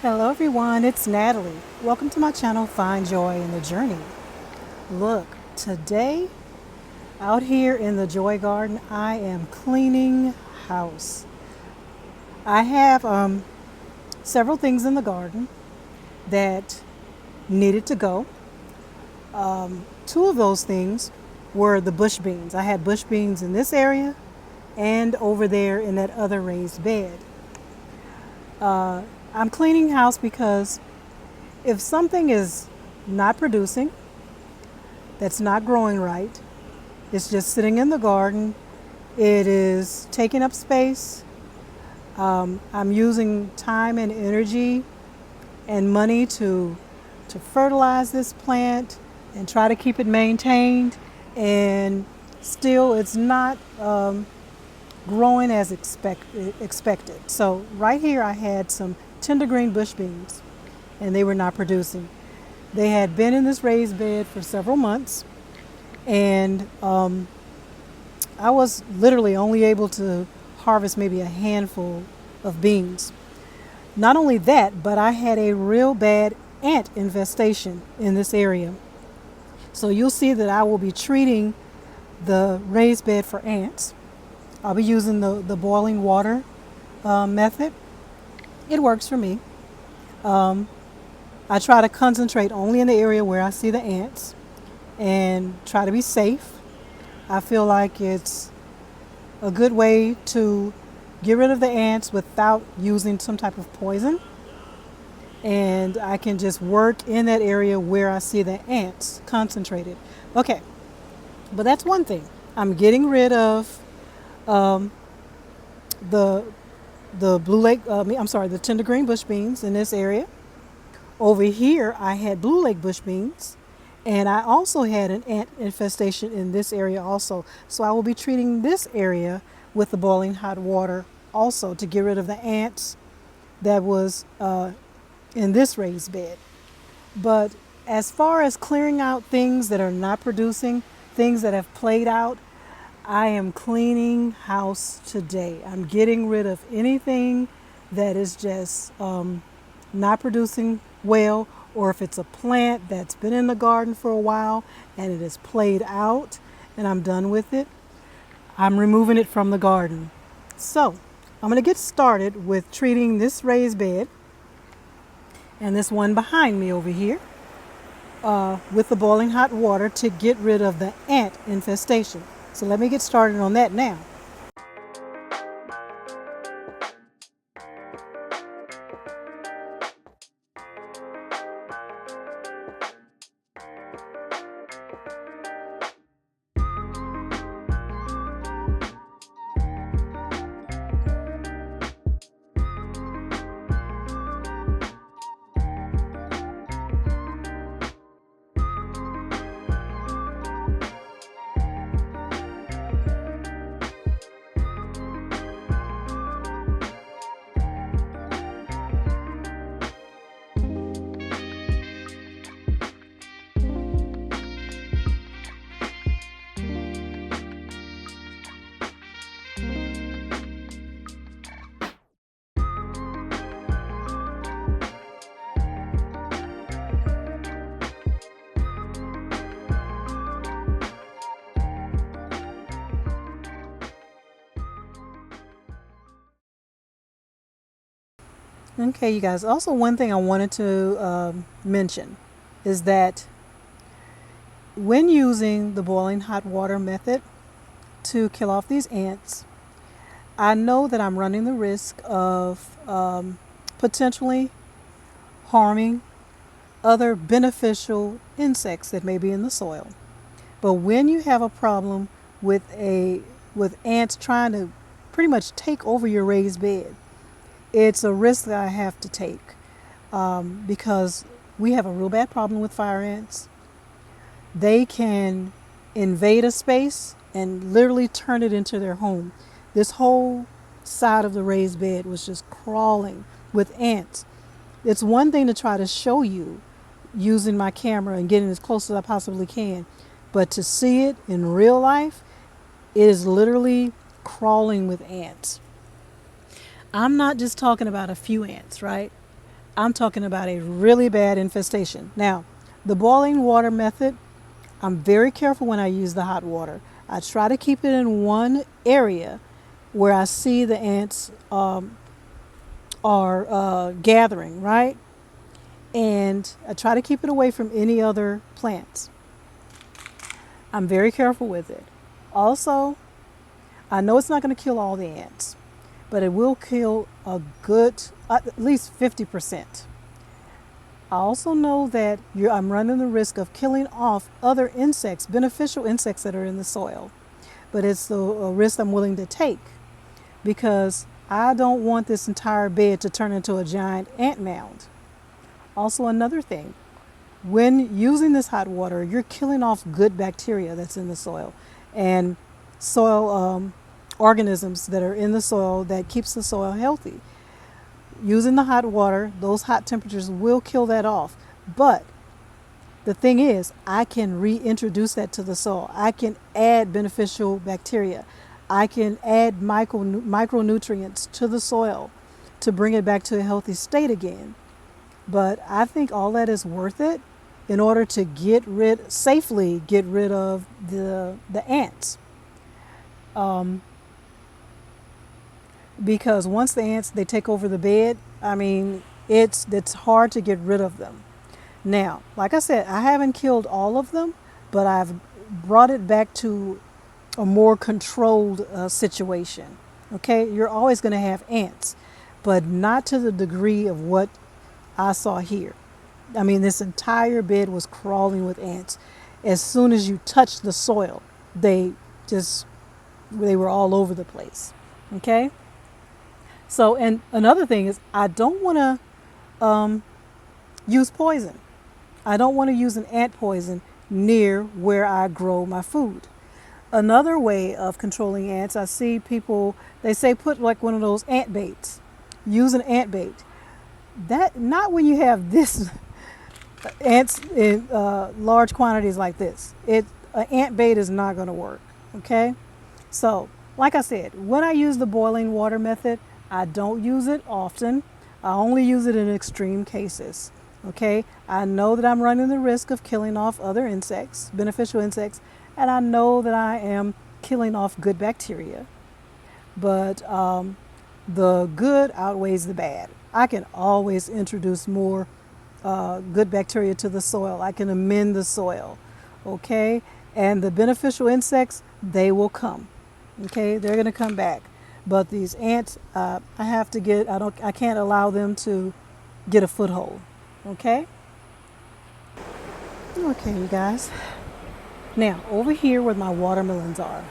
Hello everyone, it's Natalie. Welcome to my channel, Find Joy in the Journey. Look, today out here in the Joy Garden, I am cleaning house. I have several things in the garden that needed to go. Two of those things were the bush beans. I had bush beans in this area and over there in that other raised bed. I'm cleaning house because if something is not producing, that's not growing right, it's just sitting in the garden, it is taking up space, I'm using time and energy and money to fertilize this plant and try to keep it maintained, and still it's not growing as expected. So right here I had some tender green bush beans and they were not producing. They had been in this raised bed for several months, and I was literally only able to harvest maybe a handful of beans. Not only that, but I had a real bad ant infestation in this area. So you'll see that I will be treating the raised bed for ants. I'll be using the boiling water method. It works for me. I try to concentrate only in the area where I see the ants and try to be safe. I feel like it's a good way to get rid of the ants without using some type of poison. And I can just work in that area where I see the ants concentrated. Okay, but that's one thing. I'm getting rid of the the tender green bush beans in this area. Over here, I had blue lake bush beans, and I also had an ant infestation in this area also. So I will be treating this area with the boiling hot water also to get rid of the ants that was in this raised bed. But as far as clearing out things that are not producing, things that have played out, I am cleaning house today. I'm getting rid of anything that is just not producing well, or if it's a plant that's been in the garden for a while and it has played out and I'm done with it, I'm removing it from the garden. So I'm going to get started with treating this raised bed and this one behind me over here with the boiling hot water to get rid of the ant infestation. So let me get started on that now. Okay, you guys, also one thing I wanted to mention is that when using the boiling hot water method to kill off these ants, I know that I'm running the risk of potentially harming other beneficial insects that may be in the soil. But when you have a problem with ants trying to pretty much take over your raised bed, it's a risk that I have to take because we have a real bad problem with fire ants. They can invade a space and literally turn it into their home. This whole side of the raised bed was just crawling with ants. It's one thing to try to show you using my camera and getting as close as I possibly can, but to see it in real life, it is literally crawling with ants. I'm not just talking about a few ants, right? I'm talking about a really bad infestation. Now, the boiling water method, I'm very careful when I use the hot water. I try to keep it in one area where I see the ants are gathering, right? And I try to keep it away from any other plants. I'm very careful with it. Also, I know it's not going to kill all the ants, but it will kill a good, at least 50%. I also know that I'm running the risk of killing off other insects, beneficial insects that are in the soil. But it's a risk I'm willing to take because I don't want this entire bed to turn into a giant ant mound. Also, another thing, when using this hot water, you're killing off good bacteria that's in the soil and soil organisms that are in the soil that keeps the soil healthy. Using the hot water, those hot temperatures will kill that off. But the thing is, I can reintroduce that to the soil. I can add beneficial bacteria. I can add micronutrients to the soil to bring it back to a healthy state again. But I think all that is worth it in order to safely get rid of the ants. Because once the ants they take over the bed, I mean it's hard to get rid of them. Now, like I said, I haven't killed all of them, but I've brought it back to a more controlled situation. Okay, you're always going to have ants, but not to the degree of what I saw here. I mean, this entire bed was crawling with ants. As soon as you touched the soil, they were all over the place. Okay. So, and another thing is, I don't want to use poison. I don't want to use an ant poison near where I grow my food. Another way of controlling ants, I see people, they say put like one of those ant baits. Use an ant bait. That, not when you have this ants in large quantities like this. An ant bait is not going to work. Okay. So, like I said, when I use the boiling water method, I don't use it often. I only use it in extreme cases. Okay, I know that I'm running the risk of killing off other insects, beneficial insects, and I know that I am killing off good bacteria. But the good outweighs the bad. I can always introduce more good bacteria to the soil. I can amend the soil. Okay, and the beneficial insects, they will come. Okay, they're going to come back. But these ants, I can't allow them to get a foothold. Okay? Okay, you guys. Now, over here where my watermelons are,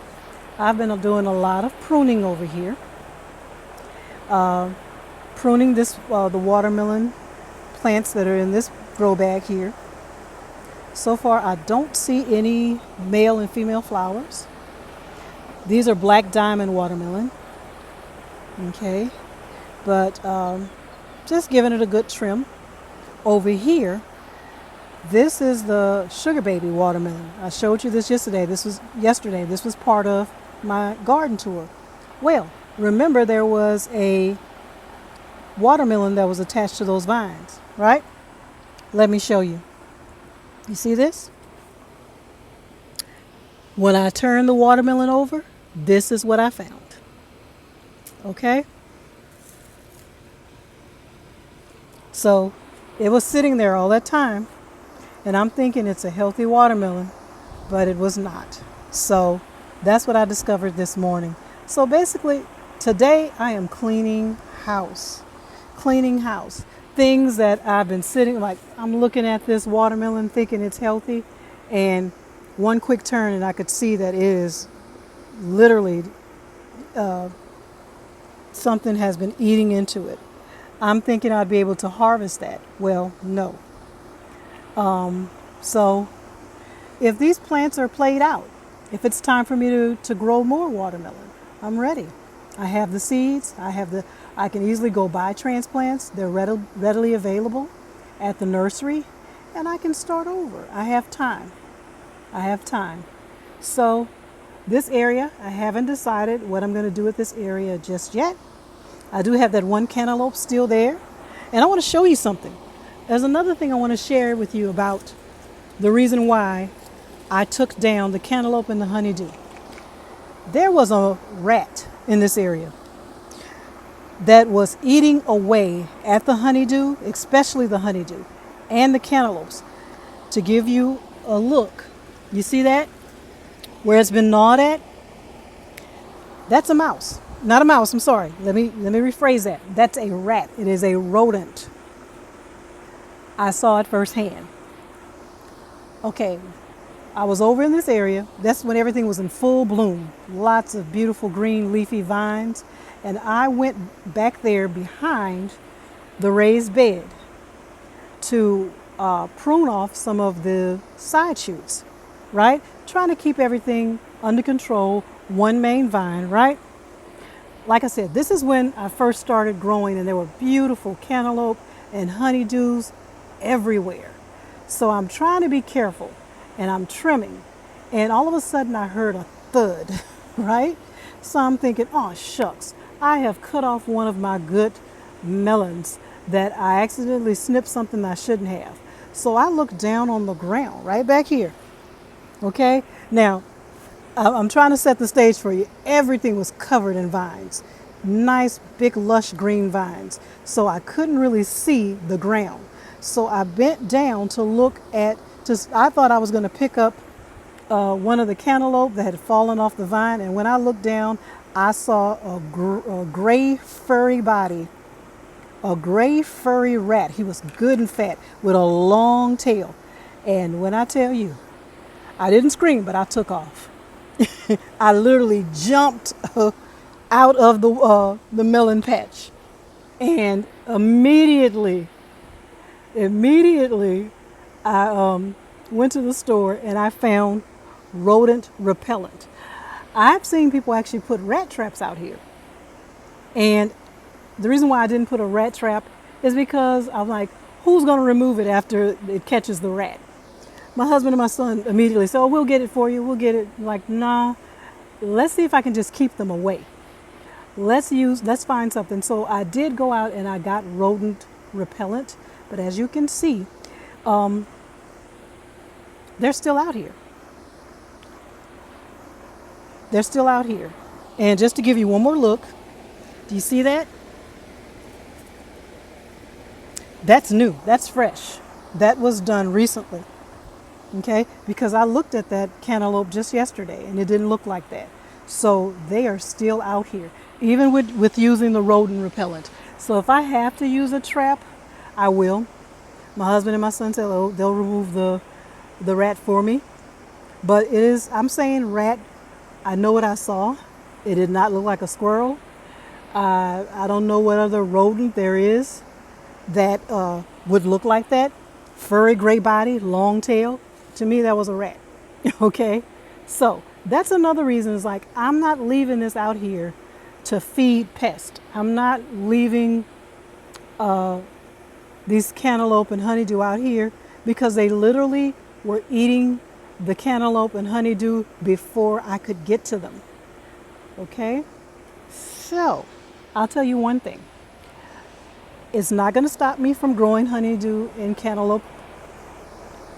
I've been doing a lot of pruning over here. Pruning the watermelon plants that are in this grow bag here. So far, I don't see any male and female flowers. These are black diamond watermelon. Okay, but just giving it a good trim. Over here, this is the sugar baby watermelon. I showed you this yesterday. This was part of my garden tour. Well, remember there was a watermelon that was attached to those vines, right? Let me show you. You see this? When I turned the watermelon over, this is what I found. Okay, so it was sitting there all that time, and I'm thinking it's a healthy watermelon, but it was not. So that's what I discovered this morning. So basically, today I am cleaning house. Things that I've been like I'm looking at this watermelon thinking it's healthy, and one quick turn and I could see that it is literally something has been eating into it. I'm thinking I'd be able to harvest that. Well, no. So if these plants are played out, if it's time for me to grow more watermelon, I'm ready. I have the seeds. I can easily go buy transplants. They're readily available at the nursery, and I can start over. I have time. So this area, I haven't decided what I'm going to do with this area just yet. I do have that one cantaloupe still there, And I want to show you something. There's another thing I want to share with you about the reason why I took down the cantaloupe and the honeydew. There was a rat in this area that was eating away at the honeydew, especially the honeydew and the cantaloupes. To give you a look, you see that? Where it's been gnawed at? That's a mouse. Not a mouse, I'm sorry. Let me rephrase that. That's a rat. It is a rodent. I saw it firsthand. Okay, I was over in this area. That's when everything was in full bloom. Lots of beautiful green leafy vines. And I went back there behind the raised bed to prune off some of the side shoots, right? Trying to keep everything under control, one main vine, right? Like I said, this is when I first started growing and there were beautiful cantaloupe and honeydews everywhere. So I'm trying to be careful and I'm trimming. And all of a sudden I heard a thud, right? So I'm thinking, oh shucks, I have cut off one of my good melons that I accidentally snipped something I shouldn't have. So I looked down on the ground right back here. Okay, now I'm trying to set the stage for you. Everything was covered in vines, nice big lush green vines. So I couldn't really see the ground. So I bent down to look at, I thought I was going to pick up one of the cantaloupe that had fallen off the vine. And when I looked down, I saw a gray furry body, a gray furry rat. He was good and fat with a long tail. And when I tell you, I didn't scream, but I took off. I literally jumped out of the melon patch, and immediately I went to the store and I found rodent repellent. I've seen people actually put rat traps out here, and the reason why I didn't put a rat trap is because I'm like, who's going to remove it after it catches the rat? My husband and my son immediately said, oh, we'll get it for you. We'll get it. I'm like, nah, let's see if I can just keep them away. Let's find something. So I did go out and I got rodent repellent. But as you can see, they're still out here. They're still out here. And just to give you one more look, do you see that? That's new. That's fresh. That was done recently. Okay, because I looked at that cantaloupe just yesterday and it didn't look like that. So they are still out here, even with using the rodent repellent. So if I have to use a trap, I will. My husband and my son said, oh, they'll remove the rat for me. But I'm saying rat, I know what I saw. It did not look like a squirrel. I don't know what other rodent there is that would look like that. Furry gray body, long tail. To me, that was a rat. Okay, so that's another reason. Is like, I'm not leaving this out here to feed pests. I'm not leaving these cantaloupe and honeydew out here because they literally were eating the cantaloupe and honeydew before I could get to them. Okay, so I'll tell you one thing. It's not going to stop me from growing honeydew and cantaloupe.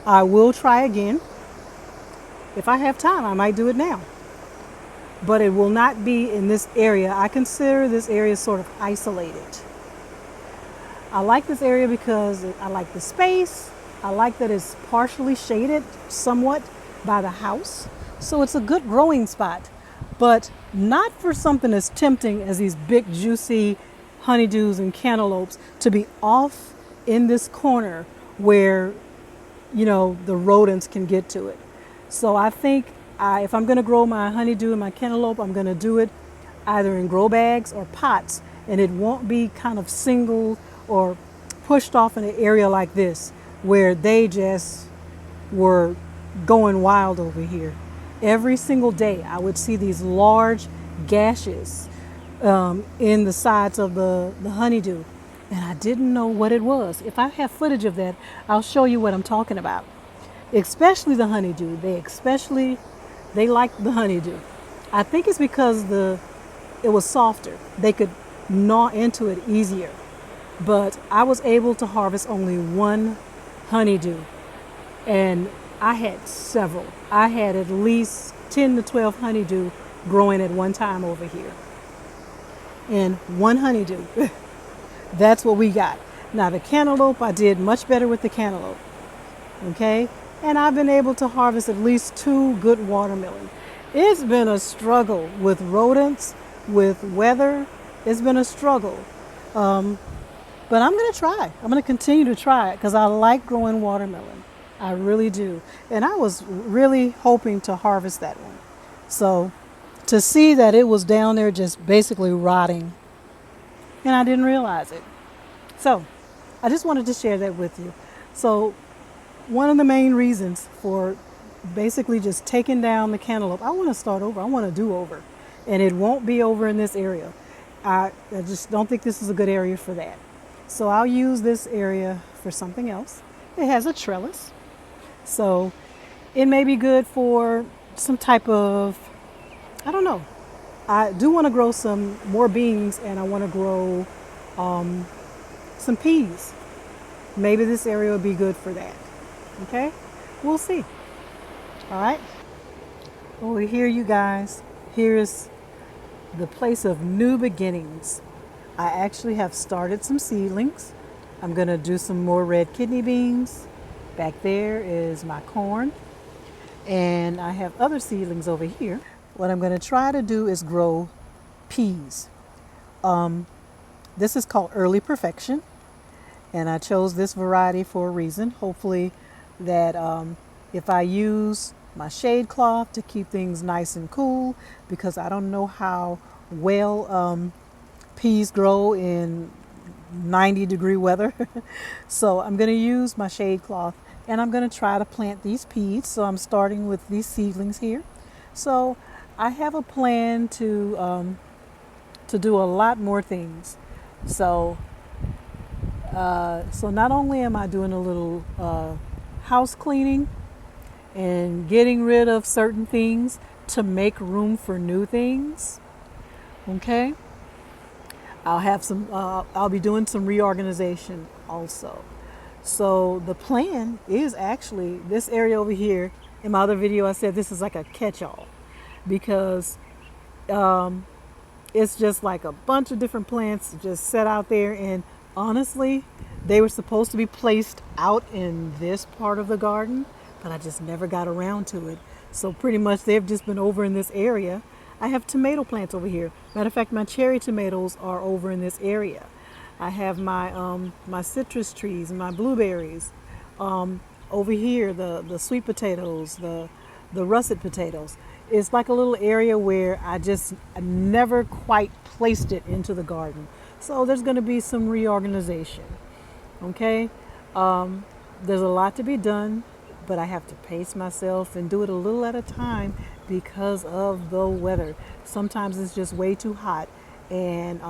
I will try again. If I have time, I might do it now. But it will not be in this area. I consider this area sort of isolated. I like this area because I like the space. I like that it's partially shaded somewhat by the house. So it's a good growing spot, but not for something as tempting as these big juicy honeydews and cantaloupes to be off in this corner where, you know, the rodents can get to it. So I think if I'm going to grow my honeydew and my cantaloupe, I'm going to do it either in grow bags or pots, and it won't be kind of single or pushed off in an area like this where they just were going wild over here. Every single day I would see these large gashes in the sides of the honeydew, and I didn't know what it was. If I have footage of that, I'll show you what I'm talking about. Especially the honeydew. They like the honeydew. I think it's because it was softer. They could gnaw into it easier. but I was able to harvest only one honeydew, and I had several. I had at least 10 to 12 honeydew growing at one time over here, and one honeydew. That's what we got. Now the cantaloupe, I did much better with the cantaloupe. Okay, and I've been able to harvest at least 2 good watermelon. It's been a struggle with rodents, with weather. It's been a struggle, but I'm going to try. I'm going to continue to try it because I like growing watermelon. I really do, and I was really hoping to harvest that one. So to see that it was down there just basically rotting, and I didn't realize it. So I just wanted to share that with you. So one of the main reasons for basically just taking down the cantaloupe, I want to start over. I want to do over, and it won't be over in this area. I just don't think this is a good area for that. So I'll use this area for something else. It has a trellis, so it may be good for some type of, I don't know. I do want to grow some more beans, and I want to grow some peas. Maybe this area would be good for that. Okay, we'll see. All right, over here, you guys, here is the place of new beginnings. I actually have started some seedlings. I'm gonna do some more red kidney beans. Back there is my corn, and I have other seedlings over here. What I'm gonna try to do is grow peas. This is called Early Perfection, and I chose this variety for a reason. Hopefully that if I use my shade cloth to keep things nice and cool, because I don't know how well peas grow in 90-degree weather. So I'm going to use my shade cloth, and I'm going to try to plant these peas. So I'm starting with these seedlings here. So I have a plan to do a lot more things. So not only am I doing a little house cleaning and getting rid of certain things to make room for new things. Okay, I'll be doing some reorganization also. So the plan is actually this area over here. In my other video, I said this is like a catch-all, because it's just like a bunch of different plants just set out there, and honestly, they were supposed to be placed out in this part of the garden, but I just never got around to it. So pretty much they've just been over in this area. I have tomato plants over here. Matter of fact, my cherry tomatoes are over in this area. I have my my citrus trees and my blueberries. Over here, the sweet potatoes, the russet potatoes. It's like a little area where I never quite placed it into the garden. So there's going to be some reorganization. Okay, there's a lot to be done, but I have to pace myself and do it a little at a time because of the weather. Sometimes it's just way too hot, and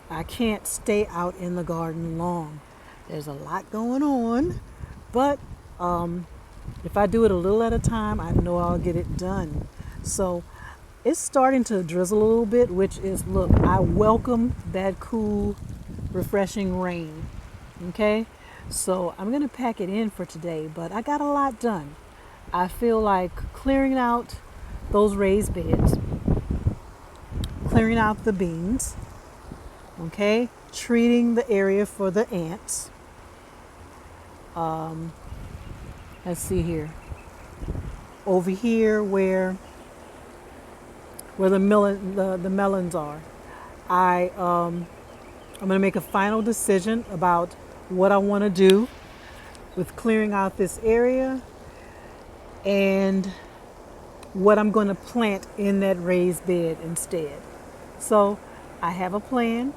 I can't stay out in the garden long. There's a lot going on, but if I do it a little at a time, I know I'll get it done. So it's starting to drizzle a little bit, which is, look, I welcome that cool, refreshing rain. Okay, so I'm gonna pack it in for today, but I got a lot done. I feel like clearing out those raised beds, clearing out the beans, okay, treating the area for the ants. Let's see here. Over here where the melons are, I'm gonna make a final decision about what I want to do with clearing out this area and what I'm going to plant in that raised bed instead. So I have a plan,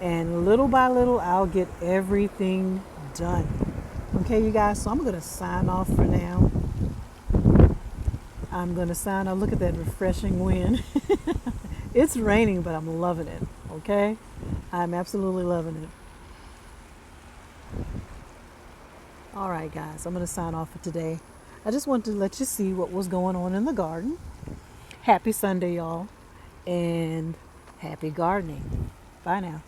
and little by little I'll get everything done. Okay, you guys, so I'm going to sign off for now. I'm going to sign off. Look at that refreshing wind. It's raining, but I'm loving it. Okay, I'm absolutely loving it. All right, guys, I'm going to sign off for today. I just wanted to let you see what was going on in the garden. Happy Sunday, y'all, and happy gardening. Bye now.